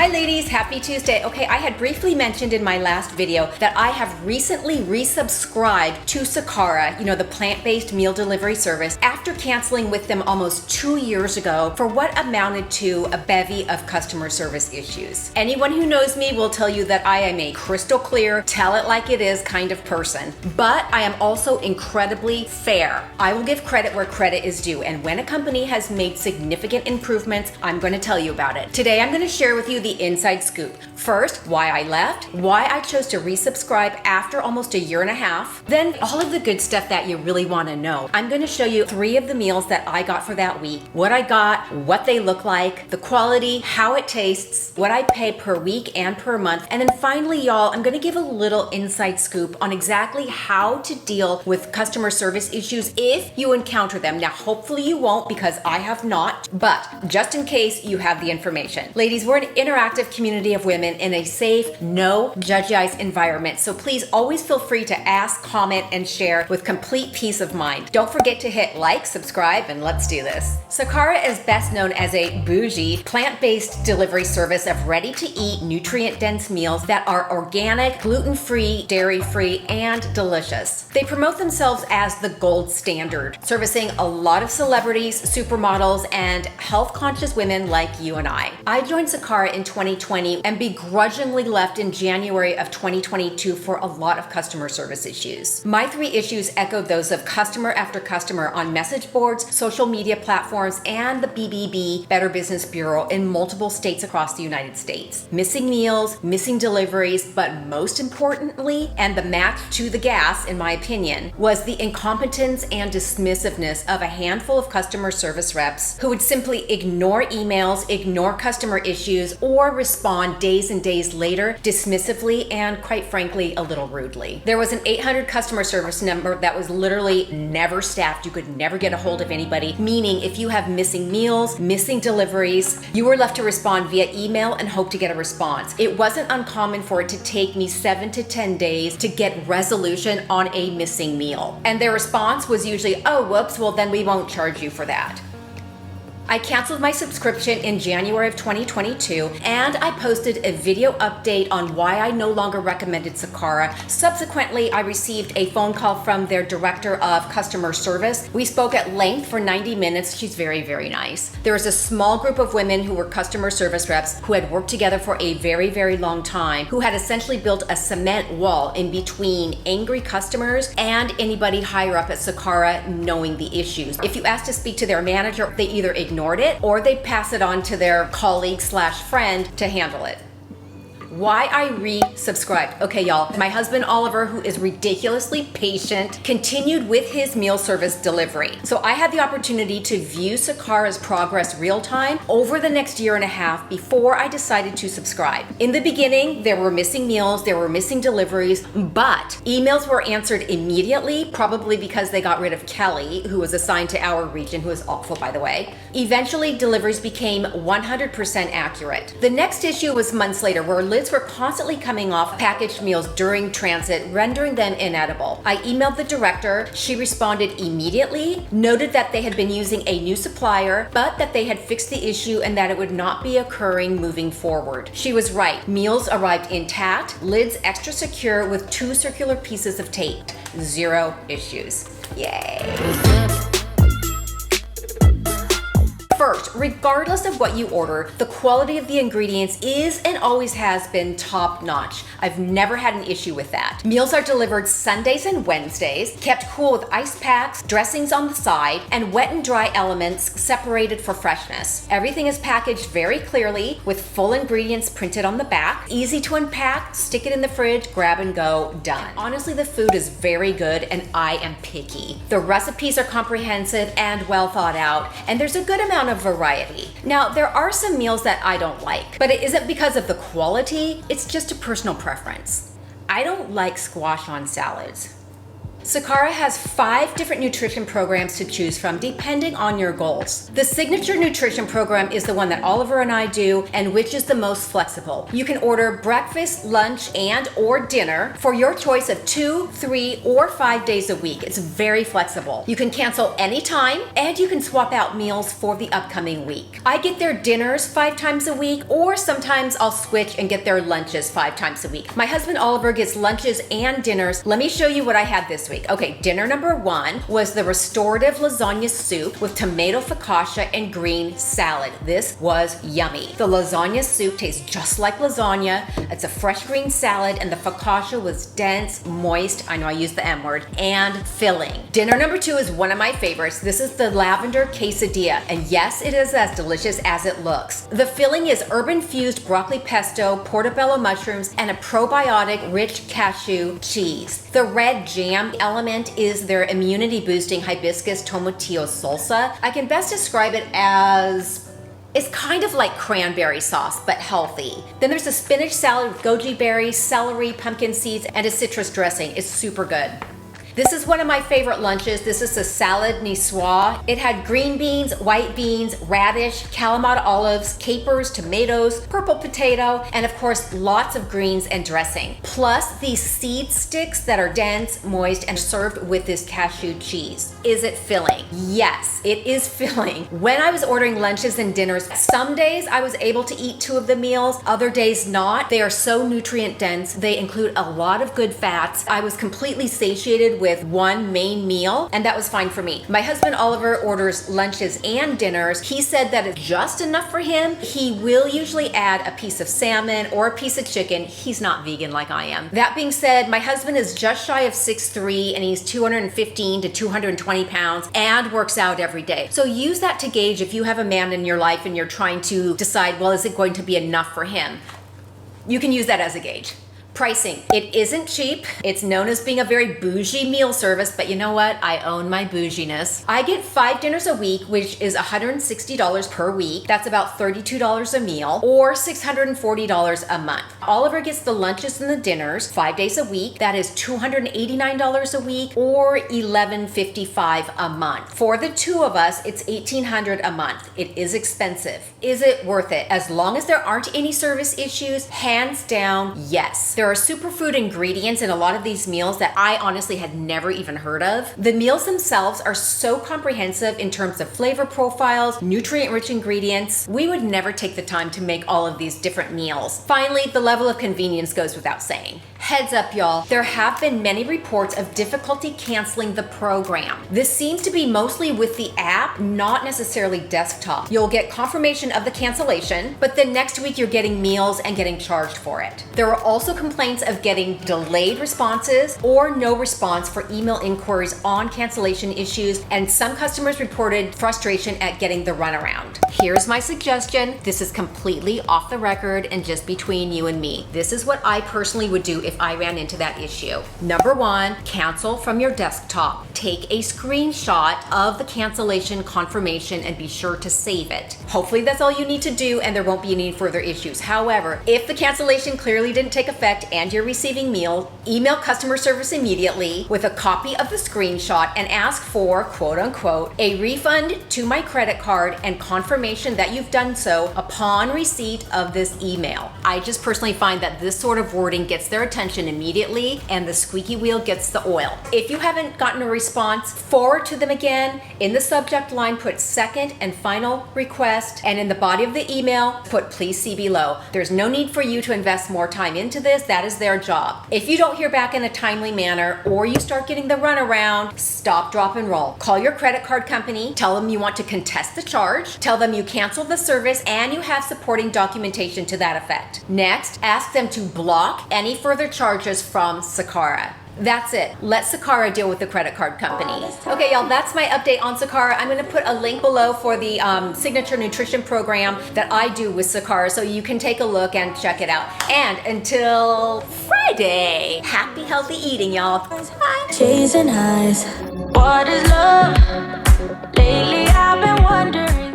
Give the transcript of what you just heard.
Hi ladies, happy Tuesday. Okay, I had briefly mentioned in my last video that I have recently resubscribed to Sakara, the plant-based meal delivery service, after canceling with them almost 2 years ago for what amounted to a bevy of customer service issues. Anyone who knows me will tell you that I am a crystal clear, tell it like it is kind of person, but I am also incredibly fair. I will give credit where credit is due, and when a company has made significant improvements, I'm going to tell you about it. Today, I'm going to share with you the inside scoop. First, why I left, why I chose to resubscribe after almost a year and a half, then all of the good stuff that you really want to know. I'm going to show you 3 of the meals that I got for that week, what I got, what they look like, the quality, how it tastes, what I pay per week and per month, and then finally, y'all, I'm going to give a little inside scoop on exactly how to deal with customer service issues if you encounter them. Now, hopefully you won't, because I have not, but just in case, you have the information. Ladies, we're an interactive community of women in a safe, no judgy environment, so please always feel free to ask, comment, and share with complete peace of mind. Don't forget to hit like, subscribe, and let's do this. Sakara is best known as a bougie, plant-based delivery service of ready-to-eat, nutrient-dense meals that are organic, gluten-free, dairy-free, and delicious. They promote themselves as the gold standard, servicing a lot of celebrities, supermodels, and health-conscious women like you and I. I joined Sakara in 2020 and begrudgingly left in January of 2022 for a lot of customer service issues. My 3 issues echoed those of customer after customer on message boards, social media platforms, and the BBB, Better Business Bureau, in multiple states across the United States. Missing meals, missing deliveries, but most importantly, and the match to the gas, in my opinion, was the incompetence and dismissiveness of a handful of customer service reps who would simply ignore emails, ignore customer issues, or respond days and days later dismissively and, quite frankly, a little rudely. There was an 800 customer service number that was literally never staffed. You could never get a hold of anybody, meaning if you have missing meals, missing deliveries, you were left to respond via email and hope to get a response. It wasn't uncommon for it to take me 7 to 10 days to get resolution on a missing meal. And their response was usually, oh, whoops, well then we won't charge you for that. I canceled my subscription in January of 2022, and I posted a video update on why I no longer recommended Sakara. Subsequently, I received a phone call from their director of customer service. We spoke at length for 90 minutes. She's very, very nice. There was a small group of women who were customer service reps who had worked together for a very, very long time, who had essentially built a cement wall in between angry customers and anybody higher up at Sakara knowing the issues. If you asked to speak to their manager, they either ignored it or they pass it on to their colleague / friend to handle it. Why I resubscribed. Okay, y'all, my husband Oliver, who is ridiculously patient, continued with his meal service delivery. So I had the opportunity to view Sakara's progress real time over the next year and a half before I decided to subscribe. In the beginning, there were missing meals, there were missing deliveries, but emails were answered immediately, probably because they got rid of Kelly, who was assigned to our region, who is awful, by the way. Eventually, deliveries became 100% accurate. The next issue was months later, where lids were constantly coming off packaged meals during transit, rendering them inedible. I emailed the director. She responded immediately, noted that they had been using a new supplier, but that they had fixed the issue and that it would not be occurring moving forward. She was right. Meals arrived intact, lids extra secure with 2 circular pieces of tape. 0 issues. Yay. First, regardless of what you order, the quality of the ingredients is and always has been top notch. I've never had an issue with that. Meals are delivered Sundays and Wednesdays, kept cool with ice packs, dressings on the side, and wet and dry elements separated for freshness. Everything is packaged very clearly with full ingredients printed on the back. Easy to unpack, stick it in the fridge, grab and go, done. Honestly, the food is very good and I am picky. The recipes are comprehensive and well thought out, and there's a good amount of variety. Now, there are some meals that I don't like, but it isn't because of the quality, it's just a personal preference. I don't like squash on salads. Sakara has 5 different nutrition programs to choose from depending on your goals. The signature nutrition program is the one that Oliver and I do, and which is the most flexible. You can order breakfast, lunch, and or dinner for your choice of 2, 3, or 5 days a week. It's very flexible. You can cancel anytime, and you can swap out meals for the upcoming week. I get their dinners 5 times a week, or sometimes I'll switch and get their lunches 5 times a week. My husband Oliver gets lunches and dinners. Let me show you what I had this week. Okay, dinner number 1 was the restorative lasagna soup with tomato focaccia and green salad. This was yummy. The lasagna soup tastes just like lasagna. It's a fresh green salad, and the focaccia was dense, moist, I know I used the M word, and filling. Dinner number 2 is one of my favorites. This is the lavender quesadilla, and yes, it is as delicious as it looks. The filling is urban-fused broccoli pesto, portobello mushrooms, and a probiotic rich cashew cheese. The red jam element is their immunity-boosting hibiscus tomatillo salsa. I can best describe it as, it's kind of like cranberry sauce, but healthy. Then there's a spinach salad with goji berries, celery, pumpkin seeds, and a citrus dressing. It's super good. This is one of my favorite lunches. This is the salad niçoise. It had green beans, white beans, radish, Kalamata olives, capers, tomatoes, purple potato, and of course, lots of greens and dressing. Plus these seed sticks that are dense, moist, and served with this cashew cheese. Is it filling? Yes, it is filling. When I was ordering lunches and dinners, some days I was able to eat 2 of the meals, other days not. They are so nutrient dense. They include a lot of good fats. I was completely satiated with 1 main meal, and that was fine for me. My husband Oliver orders lunches and dinners. He said that it's just enough for him. He will usually add a piece of salmon or a piece of chicken. He's not vegan like I am. That being said, my husband is just shy of 6'3", and he's 215 to 220 pounds and works out every day. So use that to gauge if you have a man in your life and you're trying to decide, well, is it going to be enough for him? You can use that as a gauge. Pricing. It isn't cheap. It's known as being a very bougie meal service, but you know what? I own my bouginess. I get 5 dinners a week, which is $160 per week. That's about $32 a meal, or $640 a month. Oliver gets the lunches and the dinners 5 days a week. That is $289 a week, or $1,155 a month. For the 2 of us, it's $1,800 a month. It is expensive. Is it worth it? As long as there aren't any service issues, hands down, yes. There are superfood ingredients in a lot of these meals that I honestly had never even heard of. The meals themselves are so comprehensive in terms of flavor profiles, nutrient-rich ingredients. We would never take the time to make all of these different meals. Finally, the level of convenience goes without saying. Heads up, y'all. There have been many reports of difficulty canceling the program. This seems to be mostly with the app, not necessarily desktop. You'll get confirmation of the cancellation, but then next week you're getting meals and getting charged for it. There are also complaints of getting delayed responses or no response for email inquiries on cancellation issues, and some customers reported frustration at getting the runaround. Here's my suggestion. This is completely off the record and just between you and me. This is what I personally would do if I ran into that issue. Number 1, cancel from your desktop. Take a screenshot of the cancellation confirmation and be sure to save it. Hopefully that's all you need to do and there won't be any further issues. However, if the cancellation clearly didn't take effect and you're receiving meal, email customer service immediately with a copy of the screenshot and ask for, quote unquote, a refund to my credit card and confirmation that you've done so upon receipt of this email. I just personally find that this sort of wording gets their attention immediately and the squeaky wheel gets the oil. If you haven't gotten a response, forward to them again. In the subject line, put second and final request, and in the body of the email, put please see below. There's no need for you to invest more time into this. That is their job. If you don't hear back in a timely manner or you start getting the runaround, stop, drop, and roll. Call your credit card company, tell them you want to contest the charge, tell them you canceled the service and you have supporting documentation to that effect. Next, ask them to block any further charges from Sakara. That's it. Let Sakara deal with the credit card company. Okay, y'all, that's my update on Sakara. I'm going to put a link below for the signature nutrition program that I do with Sakara, so you can take a look and check it out. And until Friday, happy, healthy eating, y'all. Bye. Chasing highs. What is love? Lately I've been wondering.